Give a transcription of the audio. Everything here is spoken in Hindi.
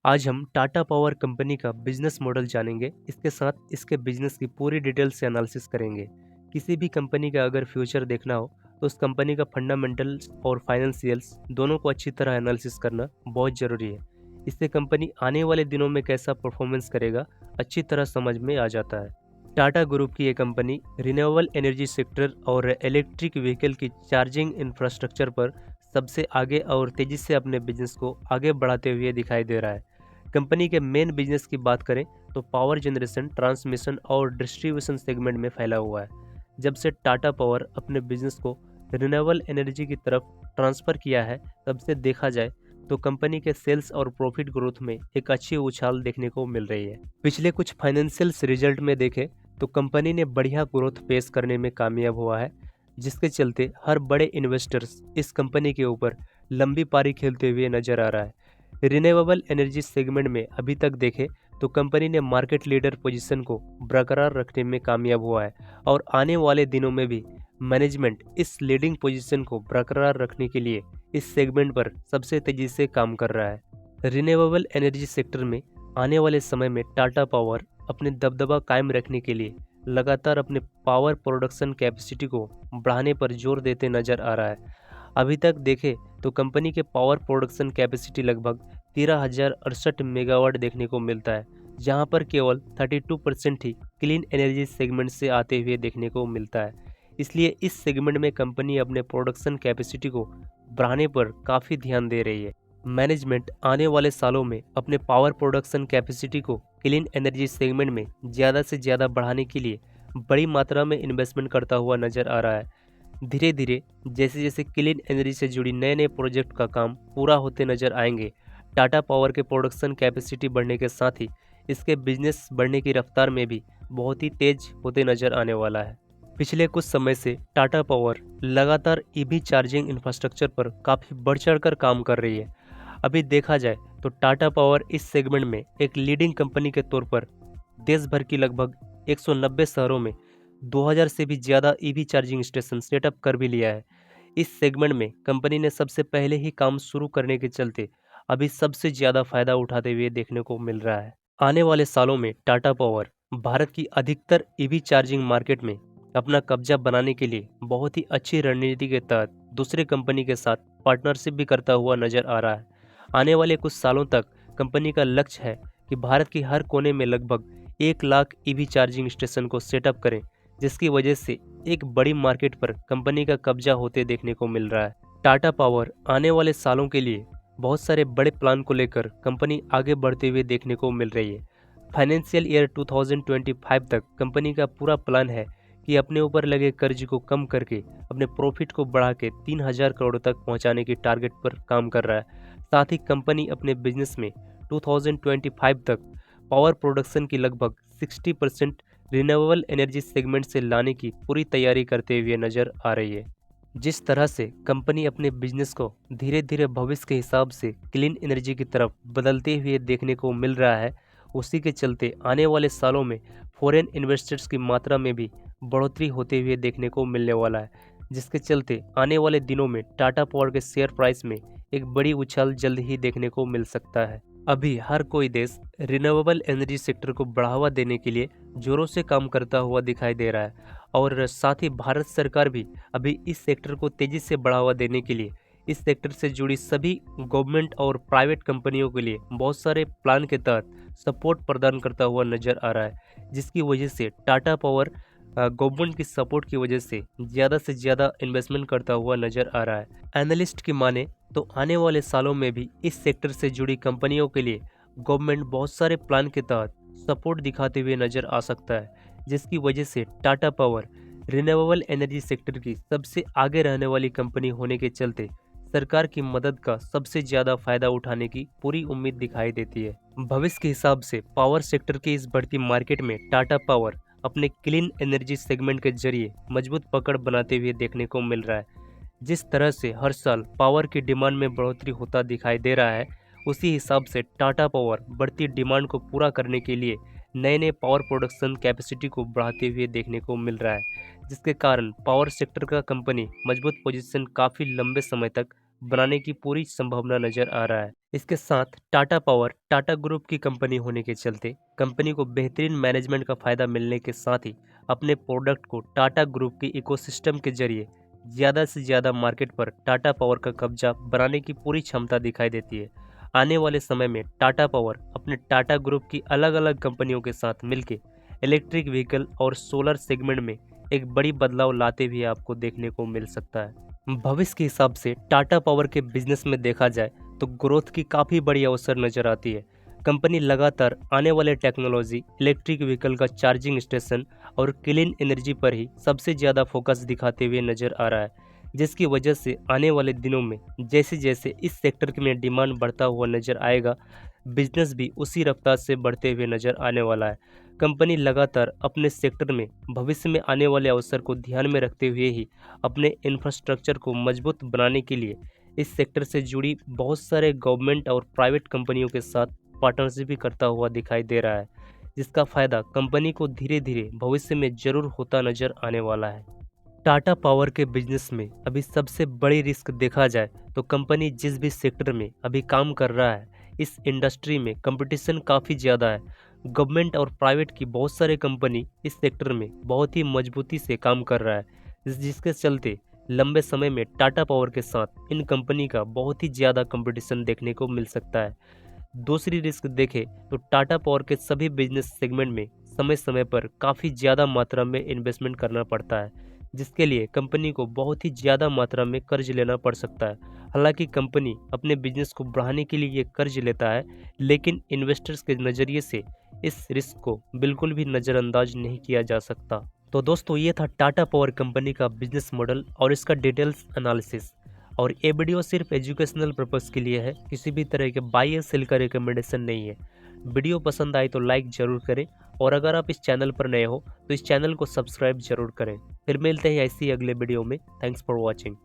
आज हम टाटा पावर कंपनी का बिजनेस मॉडल जानेंगे। इसके साथ इसके बिजनेस की पूरी डिटेल से एनालिसिस करेंगे। किसी भी कंपनी का अगर फ्यूचर देखना हो तो उस कंपनी का फंडामेंटल्स और फाइनेंशियल्स दोनों को अच्छी तरह एनालिसिस करना बहुत ज़रूरी है। इससे कंपनी आने वाले दिनों में कैसा परफॉर्मेंस करेगा अच्छी तरह समझ में आ जाता है। टाटा ग्रुप की ये कंपनी रिन्यूएबल एनर्जी सेक्टर और इलेक्ट्रिक व्हीकल की चार्जिंग इंफ्रास्ट्रक्चर पर सबसे आगे और तेज़ी से अपने बिजनेस को आगे बढ़ाते हुए दिखाई दे रहा है। कंपनी के मेन बिजनेस की बात करें तो पावर जनरेशन, ट्रांसमिशन और डिस्ट्रीब्यूशन सेगमेंट में फैला हुआ है। जब से टाटा पावर अपने बिजनेस को रिन्यूएबल एनर्जी की तरफ ट्रांसफ़र किया है, तब से देखा जाए तो कंपनी के सेल्स और प्रॉफिट ग्रोथ में एक अच्छी उछाल देखने को मिल रही है। पिछले कुछ फाइनेंशियल्स रिजल्ट में देखें तो कंपनी ने बढ़िया ग्रोथ पेश करने में कामयाब हुआ है, जिसके चलते हर बड़े इन्वेस्टर्स इस कंपनी के ऊपर लंबी पारी खेलते हुए नजर आ रहा है। रिन्यूएबल एनर्जी सेगमेंट में अभी तक देखें तो कंपनी ने मार्केट लीडर पोजीशन को बरकरार रखने में कामयाब हुआ है और आने वाले दिनों में भी मैनेजमेंट इस लीडिंग पोजीशन को बरकरार रखने के लिए इस सेगमेंट पर सबसे तेजी से काम कर रहा है। रिन्यूएबल एनर्जी सेक्टर में आने वाले समय में टाटा पावर अपने दबदबा कायम रखने के लिए लगातार अपने पावर प्रोडक्शन कैपेसिटी को बढ़ाने पर जोर देते नजर आ रहा है। अभी तक देखें तो कंपनी के पावर प्रोडक्शन कैपेसिटी लगभग 13,068 मेगावाट देखने को मिलता है, जहां पर केवल 32% ही क्लीन एनर्जी सेगमेंट से आते हुए देखने को मिलता है। इसलिए इस सेगमेंट में कंपनी अपने प्रोडक्शन कैपेसिटी को बढ़ाने पर काफ़ी ध्यान दे रही है। मैनेजमेंट आने वाले सालों में अपने पावर प्रोडक्शन कैपेसिटी को क्लीन एनर्जी सेगमेंट में ज़्यादा से ज़्यादा बढ़ाने के लिए बड़ी मात्रा में इन्वेस्टमेंट करता हुआ नजर आ रहा है। धीरे धीरे जैसे जैसे क्लीन एनर्जी से जुड़ी नए नए प्रोजेक्ट का काम पूरा होते नजर आएंगे, टाटा पावर के प्रोडक्शन कैपेसिटी बढ़ने के साथ ही इसके बिजनेस बढ़ने की रफ्तार में भी बहुत ही तेज होते नजर आने वाला है। पिछले कुछ समय से टाटा पावर लगातार ईवी चार्जिंग इंफ्रास्ट्रक्चर पर काफ़ी बढ़ चढ़कर काम कर रही है। अभी देखा जाए तो टाटा पावर इस सेगमेंट में एक लीडिंग कंपनी के तौर पर देश भर की लगभग 190 शहरों में 2000 से भी ज़्यादा ईवी चार्जिंग स्टेशन सेटअप कर भी लिया है। इस सेगमेंट में कंपनी ने सबसे पहले ही काम शुरू करने के चलते अभी सबसे ज़्यादा फायदा उठाते हुए देखने को मिल रहा है। आने वाले सालों में टाटा पावर भारत की अधिकतर ईवी चार्जिंग मार्केट में अपना कब्जा बनाने के लिए बहुत ही अच्छी रणनीति के तहत दूसरे कंपनी के साथ पार्टनरशिप भी करता हुआ नजर आ रहा है। आने वाले कुछ सालों तक कंपनी का लक्ष्य है कि भारत के हर कोने में लगभग 1 लाख ईवी चार्जिंग स्टेशन को सेटअप करें, जिसकी वजह से एक बड़ी मार्केट पर कंपनी का कब्जा होते देखने को मिल रहा है। टाटा पावर आने वाले सालों के लिए बहुत सारे बड़े प्लान को लेकर कंपनी आगे बढ़ते हुए देखने को मिल रही है। फाइनेंशियल ईयर 2025 तक कंपनी का पूरा प्लान है कि अपने ऊपर लगे कर्ज को कम करके अपने प्रॉफिट को बढ़ा के 3,000 करोड़ तक पहुंचाने की टारगेट पर काम कर रहा है। साथ ही कंपनी अपने बिजनेस में 2025 तक पावर प्रोडक्शन की लगभग 60% रिन्यूएबल एनर्जी सेगमेंट से लाने की पूरी तैयारी करते हुए नजर आ रही है। जिस तरह से कंपनी अपने बिजनेस को धीरे धीरे भविष्य के हिसाब से क्लीन एनर्जी की तरफ बदलते हुए देखने को मिल रहा है, उसी के चलते आने वाले सालों में फॉरेन इन्वेस्टर्स की मात्रा में भी बढ़ोतरी होते हुए देखने को मिलने वाला है, जिसके चलते आने वाले दिनों में टाटा पावर के शेयर प्राइस में एक बड़ी उछाल जल्द ही देखने को मिल सकता है। अभी हर कोई देश रिन्यूएबल एनर्जी सेक्टर को बढ़ावा देने के लिए जोरों से काम करता हुआ दिखाई दे रहा है और साथ ही भारत सरकार भी अभी इस सेक्टर को तेजी से बढ़ावा देने के लिए इस सेक्टर से जुड़ी सभी गवर्नमेंट और प्राइवेट कंपनियों के लिए बहुत सारे प्लान के तहत सपोर्ट प्रदान करता हुआ नजर आ रहा है, जिसकी वजह से टाटा पावर गवर्नमेंट की सपोर्ट की वजह से ज़्यादा इन्वेस्टमेंट करता हुआ नजर आ रहा है। एनालिस्ट की माने तो आने वाले सालों में भी इस सेक्टर से जुड़ी कंपनियों के लिए गवर्नमेंट बहुत सारे प्लान के तहत सपोर्ट दिखाते हुए नजर आ सकता है, जिसकी वजह से Tata power renewable energy sector की सबसे आगे रहने वाली कंपनी होने के चलते सरकार की मदद का सबसे ज़्यादा फायदा उठाने की पूरी उम्मीद दिखाई देती है। भविष्य के हिसाब से पावर सेक्टर की इस बढ़ती मार्केट में टाटा पावर अपने क्लीन एनर्जी सेगमेंट के जरिए मजबूत पकड़ बनाते हुए देखने को मिल रहा है। जिस तरह से हर साल पावर की डिमांड में बढ़ोतरी होता दिखाई दे रहा है, उसी हिसाब से टाटा पावर बढ़ती डिमांड को पूरा करने के लिए नए नए पावर प्रोडक्शन कैपेसिटी को बढ़ाते हुए देखने को मिल रहा है, जिसके कारण पावर सेक्टर का कंपनी मजबूत पोजीशन काफ़ी लंबे समय तक बनाने की पूरी संभावना नजर आ रहा है। इसके साथ टाटा पावर टाटा ग्रुप की कंपनी होने के चलते कंपनी को बेहतरीन मैनेजमेंट का फायदा मिलने के साथ ही अपने प्रोडक्ट को टाटा ग्रुप के इकोसिस्टम के जरिए ज़्यादा से ज़्यादा मार्केट पर टाटा पावर का कब्जा बनाने की पूरी क्षमता दिखाई देती है। आने वाले समय में टाटा पावर अपने टाटा ग्रुप की अलग अलग कंपनियों के साथ मिलकर इलेक्ट्रिक व्हीकल और सोलर सेगमेंट में एक बड़ी बदलाव लाते हुए आपको देखने को मिल सकता है। भविष्य के हिसाब से टाटा पावर के बिजनेस में देखा जाए तो ग्रोथ की काफ़ी बड़ी अवसर नजर आती है। कंपनी लगातार आने वाले टेक्नोलॉजी, इलेक्ट्रिक व्हीकल का चार्जिंग स्टेशन और क्लीन एनर्जी पर ही सबसे ज़्यादा फोकस दिखाते हुए नजर आ रहा है, जिसकी वजह से आने वाले दिनों में जैसे जैसे इस सेक्टर में डिमांड बढ़ता हुआ नजर आएगा, बिजनेस भी उसी रफ्तार से बढ़ते हुए नजर आने वाला है। कंपनी लगातार अपने सेक्टर में भविष्य में आने वाले अवसर को ध्यान में रखते हुए ही अपने इंफ्रास्ट्रक्चर को मजबूत बनाने के लिए इस सेक्टर से जुड़ी बहुत सारे गवर्नमेंट और प्राइवेट कंपनियों के साथ पार्टनरशिप भी करता हुआ दिखाई दे रहा है, जिसका फायदा कंपनी को धीरे धीरे भविष्य में जरूर होता नजर आने वाला है। टाटा पावर के बिजनेस में अभी सबसे बड़ी रिस्क देखा जाए तो कंपनी जिस भी सेक्टर में अभी काम कर रहा है, इस इंडस्ट्री में कंपटीशन काफ़ी ज़्यादा है। गवर्नमेंट और प्राइवेट की बहुत सारे कंपनी इस सेक्टर में बहुत ही मजबूती से काम कर रहा है, जिसके चलते लंबे समय में टाटा पावर के साथ इन कंपनी का बहुत ही ज़्यादा कंपटीशन देखने को मिल सकता है। दूसरी रिस्क देखें तो टाटा पावर के सभी बिजनेस सेगमेंट में समय समय पर काफ़ी ज़्यादा मात्रा में इन्वेस्टमेंट करना पड़ता है, जिसके लिए कंपनी को बहुत ही ज़्यादा मात्रा में कर्ज लेना पड़ सकता है। हालांकि कंपनी अपने बिजनेस को बढ़ाने के लिए ये कर्ज लेता है, लेकिन इन्वेस्टर्स के नज़रिए से इस रिस्क को बिल्कुल भी नज़रअंदाज नहीं किया जा सकता। तो दोस्तों, ये था टाटा पावर कंपनी का बिजनेस मॉडल और इसका डिटेल्स एनालिसिस। और ये वीडियो सिर्फ एजुकेशनल पर्पज़ के लिए है, किसी भी तरह के बाय या सेल का रिकमेंडेशन नहीं है। वीडियो पसंद आए तो लाइक ज़रूर करें, और अगर आप इस चैनल पर नए हो तो इस चैनल को सब्सक्राइब जरूर करें। फिर मिलते हैं ऐसी अगले वीडियो में। Thanks for watching.